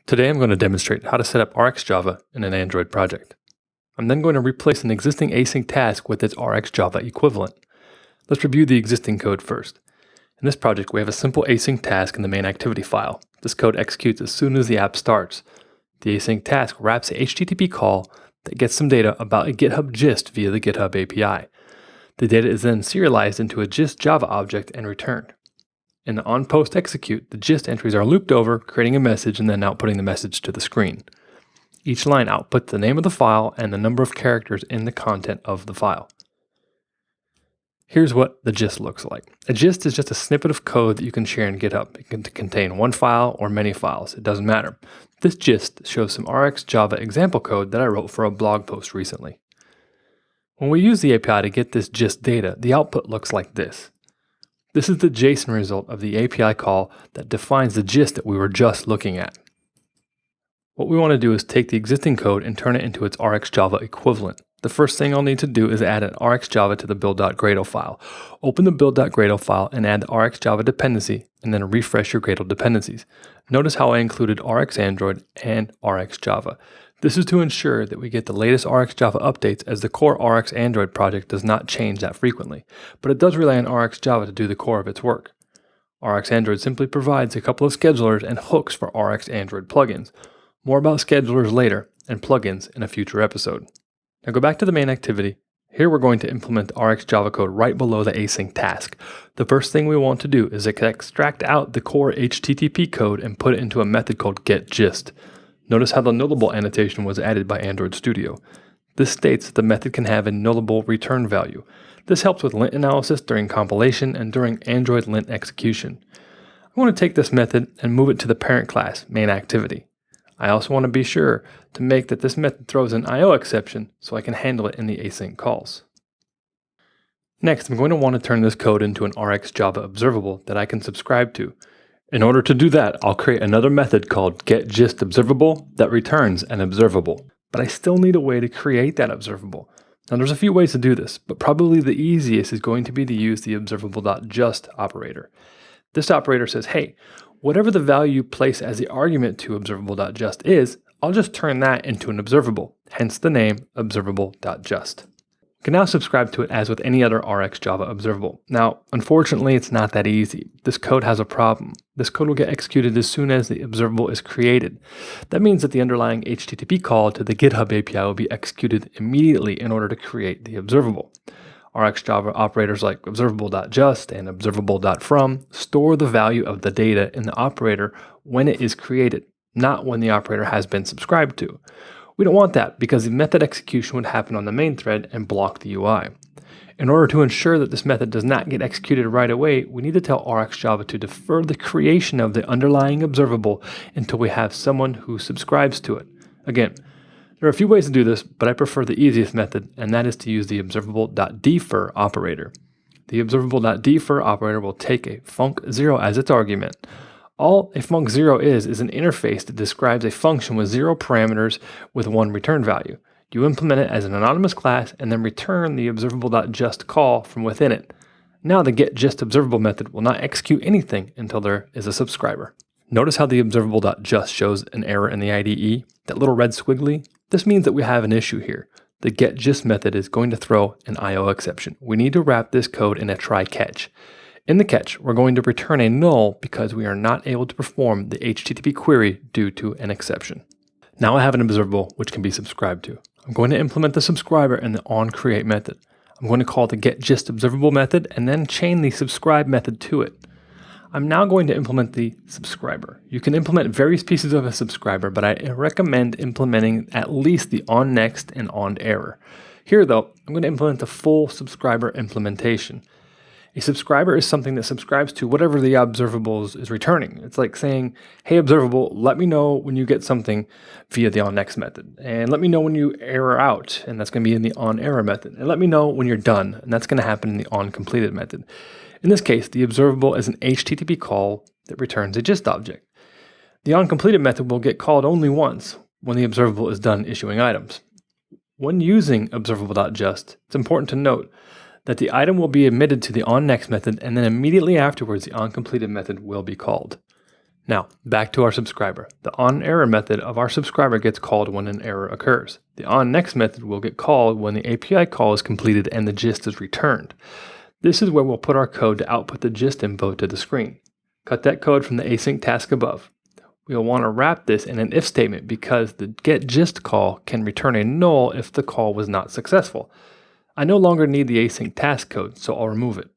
Today I'm going to demonstrate how to set up RxJava in an Android project. I'm then going to replace an existing async task with its RxJava equivalent. Let's review the existing code first. In this project we have a simple async task in the main activity file. This code executes as soon as the app starts. The async task wraps a HTTP call that gets some data about a GitHub gist via the GitHub API. The data is then serialized into a gist Java object and returned. In the onPost execute, the gist entries are looped over, creating a message and then outputting the message to the screen. Each line outputs the name of the file and the number of characters in the content of the file. Here's what the gist looks like. A gist is just a snippet of code that you can share in GitHub. It can contain one file or many files. It doesn't matter. This gist shows some RxJava example code that I wrote for a blog post recently. When we use the API to get this gist data, the output looks like this. This is the JSON result of the API call that defines the gist that we were just looking at. What we want to do is take the existing code and turn it into its RxJava equivalent. The first thing I'll need to do is add an RxJava to the build.gradle file. Open the build.gradle file and add the RxJava dependency and then refresh your Gradle dependencies. Notice how I included RxAndroid and RxJava. This is to ensure that we get the latest RxJava updates, as the core RxAndroid project does not change that frequently, but it does rely on RxJava to do the core of its work. RxAndroid simply provides a couple of schedulers and hooks for RxAndroid plugins. More about schedulers later and plugins in a future episode. Now go back to the main activity. Here we're going to implement the RxJava code right below the async task. The first thing we want to do is extract out the core HTTP code and put it into a method called getGist. Notice how the nullable annotation was added by Android Studio. This states that the method can have a nullable return value. This helps with lint analysis during compilation and during Android lint execution. I want to take this method and move it to the parent class, main activity. I also want to be sure to make that this method throws an IO exception so I can handle it in the async calls. Next, I'm going to want to turn this code into an RxJava observable that I can subscribe to. In order to do that, I'll create another method called getGistObservable that returns an observable. But I still need a way to create that observable. Now there's a few ways to do this, but probably the easiest is going to be to use the observable.just operator. This operator says, hey, whatever the value you place as the argument to observable.just is, I'll just turn that into an observable, hence the name observable.just. You can now subscribe to it as with any other RxJava observable. Now, unfortunately, it's not that easy. This code has a problem. This code will get executed as soon as the observable is created. That means that the underlying HTTP call to the GitHub API will be executed immediately in order to create the observable. RxJava operators like observable.just and observable.from store the value of the data in the operator when it is created, not when the operator has been subscribed to. We don't want that because the method execution would happen on the main thread and block the UI. In order to ensure that this method does not get executed right away, we need to tell RxJava to defer the creation of the underlying observable until we have someone who subscribes to it. Again, there are a few ways to do this, but I prefer the easiest method, and that is to use the observable.defer operator. The observable.defer operator will take a func0 as its argument. All a func0 is an interface that describes a function with 0 parameters with 1 return value. You implement it as an anonymous class and then return the observable.just call from within it. Now the getGistObservable method will not execute anything until there is a subscriber. Notice how the observable.just shows an error in the IDE, that little red squiggly? This means that we have an issue here. The getGist method is going to throw an IO exception. We need to wrap this code in a try-catch. In the catch, we're going to return a null because we are not able to perform the HTTP query due to an exception. Now I have an observable which can be subscribed to. I'm going to implement the subscriber in the onCreate method. I'm going to call the getGistObservable method and then chain the subscribe method to it. I'm now going to implement the subscriber. You can implement various pieces of a subscriber, but I recommend implementing at least the onNext and onError. Here though, I'm going to implement the full subscriber implementation. A subscriber is something that subscribes to whatever the observable is returning. It's like saying, hey observable, let me know when you get something via the onNext method. And let me know when you error out, and that's going to be in the onError method. And let me know when you're done, and that's going to happen in the onCompleted method. In this case, the observable is an HTTP call that returns a gist object. The onCompleted method will get called only once, when the observable is done issuing items. When using observable.just, it's important to note that the item will be emitted to the onNext method, and then immediately afterwards the onCompleted method will be called. Now, back to our subscriber. The onError method of our subscriber gets called when an error occurs. The onNext method will get called when the API call is completed and the gist is returned. This is where we'll put our code to output the gist info to the screen. Cut that code from the async task above. We'll want to wrap this in an if statement because the getGist call can return a null if the call was not successful. I no longer need the async task code, so I'll remove it.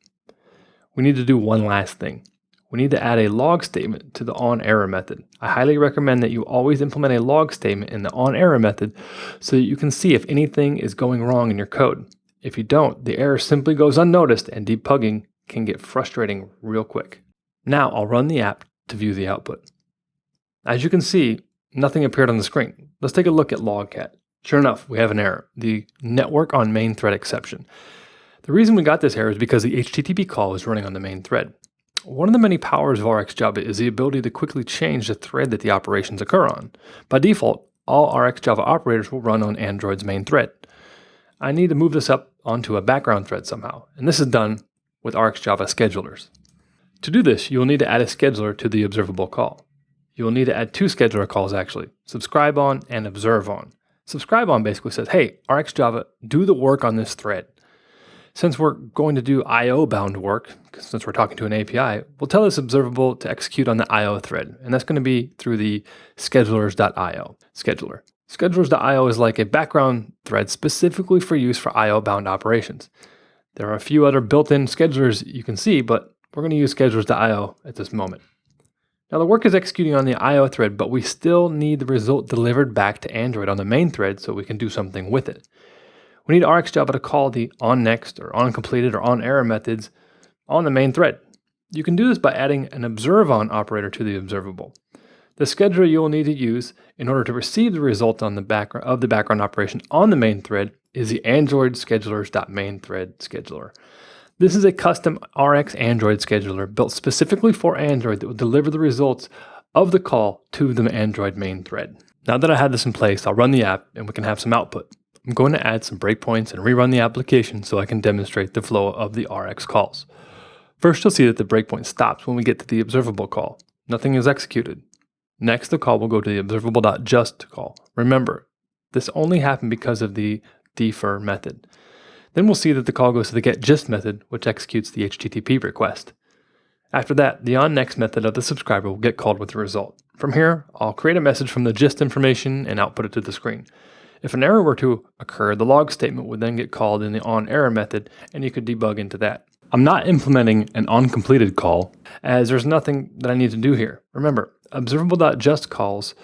We need to do one last thing. We need to add a log statement to the onError method. I highly recommend that you always implement a log statement in the onError method so that you can see if anything is going wrong in your code. If you don't, the error simply goes unnoticed and debugging can get frustrating real quick. Now I'll run the app to view the output. As you can see, nothing appeared on the screen. Let's take a look at logcat. Sure enough, we have an error, the network on main thread exception. The reason we got this error is because the HTTP call is running on the main thread. One of the many powers of RxJava is the ability to quickly change the thread that the operations occur on. By default, all RxJava operators will run on Android's main thread. I need to move this up onto a background thread somehow, and this is done with RxJava schedulers. To do this, you will need to add a scheduler to the observable call. You will need to add two scheduler calls actually, subscribe on and observe on. Subscribe on basically says, hey, RxJava, do the work on this thread. Since we're going to do I/O bound work, since we're talking to an API, we'll tell this observable to execute on the I/O thread, and that's going to be through the schedulers.io scheduler. Schedulers.io is like a background thread specifically for use for I/O bound operations. There are a few other built-in schedulers you can see, but we're going to use schedulers.io at this moment. Now the work is executing on the I/O thread, but we still need the result delivered back to Android on the main thread so we can do something with it. We need RxJava to call the onNext or onCompleted or onError methods on the main thread. You can do this by adding an observeOn operator to the observable. The scheduler you will need to use in order to receive the result on the background operation on the main thread is the Android schedulers.mainThread scheduler. This is a custom Rx Android scheduler built specifically for Android that will deliver the results of the call to the Android main thread. Now that I have this in place, I'll run the app and we can have some output. I'm going to add some breakpoints and rerun the application so I can demonstrate the flow of the Rx calls. First, you'll see that the breakpoint stops when we get to the observable call. Nothing is executed. Next, the call will go to the observable.just call. Remember, this only happened because of the defer method. Then we'll see that the call goes to the getGist method, which executes the HTTP request. After that, the onNext method of the subscriber will get called with the result. From here, I'll create a message from the gist information and output it to the screen. If an error were to occur, the log statement would then get called in the onError method, and you could debug into that. I'm not implementing an onCompleted call, as there's nothing that I need to do here. Remember, observable.just calls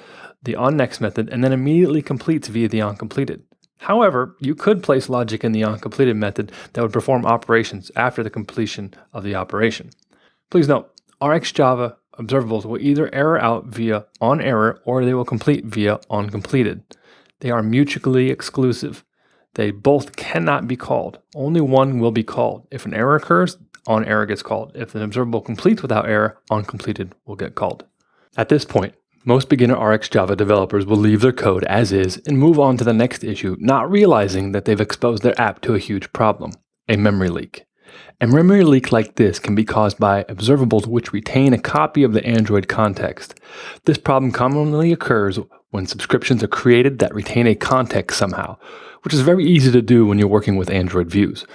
the onNext method and then immediately completes via the onCompleted. However, you could place logic in the onCompleted method that would perform operations after the completion of the operation. Please note, RxJava observables will either error out via onError or they will complete via onCompleted. They are mutually exclusive. They both cannot be called. Only one will be called. If an error occurs, onError gets called. If an observable completes without error, onCompleted will get called. At this point, most beginner RxJava developers will leave their code as is and move on to the next issue, not realizing that they've exposed their app to a huge problem, a memory leak. A memory leak like this can be caused by observables which retain a copy of the Android context. This problem commonly occurs when subscriptions are created that retain a context somehow, which is very easy to do when you're working with Android views.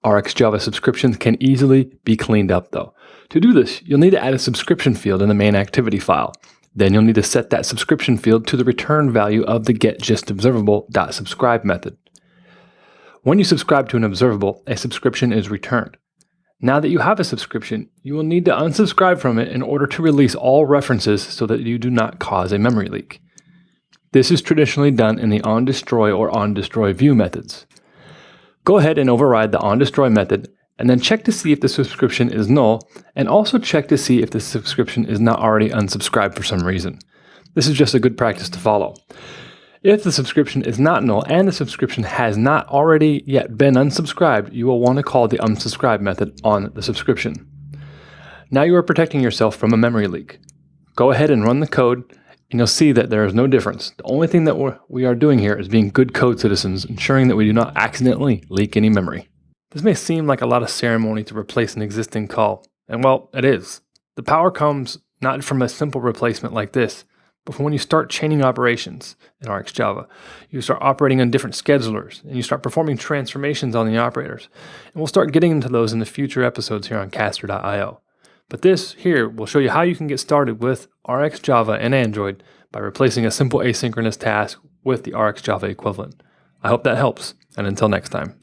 RxJava subscriptions can easily be cleaned up though. To do this, you'll need to add a subscription field in the main activity file. Then you'll need to set that subscription field to the return value of the getGistObservable.subscribe method. When you subscribe to an observable, a subscription is returned. Now that you have a subscription, you will need to unsubscribe from it in order to release all references so that you do not cause a memory leak. This is traditionally done in the onDestroy or onDestroyView methods. Go ahead and override the onDestroy method and then check to see if the subscription is null and also check to see if the subscription is not already unsubscribed for some reason. This is just a good practice to follow. If the subscription is not null and the subscription has not already yet been unsubscribed, you will want to call the unsubscribe method on the subscription. Now you are protecting yourself from a memory leak. Go ahead and run the code and you'll see that there is no difference. The only thing that we are doing here is being good code citizens, ensuring that we do not accidentally leak any memory. This may seem like a lot of ceremony to replace an existing call, and well, it is. The power comes not from a simple replacement like this, but from when you start chaining operations in RxJava. You start operating on different schedulers, and you start performing transformations on the operators. And we'll start getting into those in the future episodes here on caster.io. But this here will show you how you can get started with RxJava and Android by replacing a simple asynchronous task with the RxJava equivalent. I hope that helps, and until next time.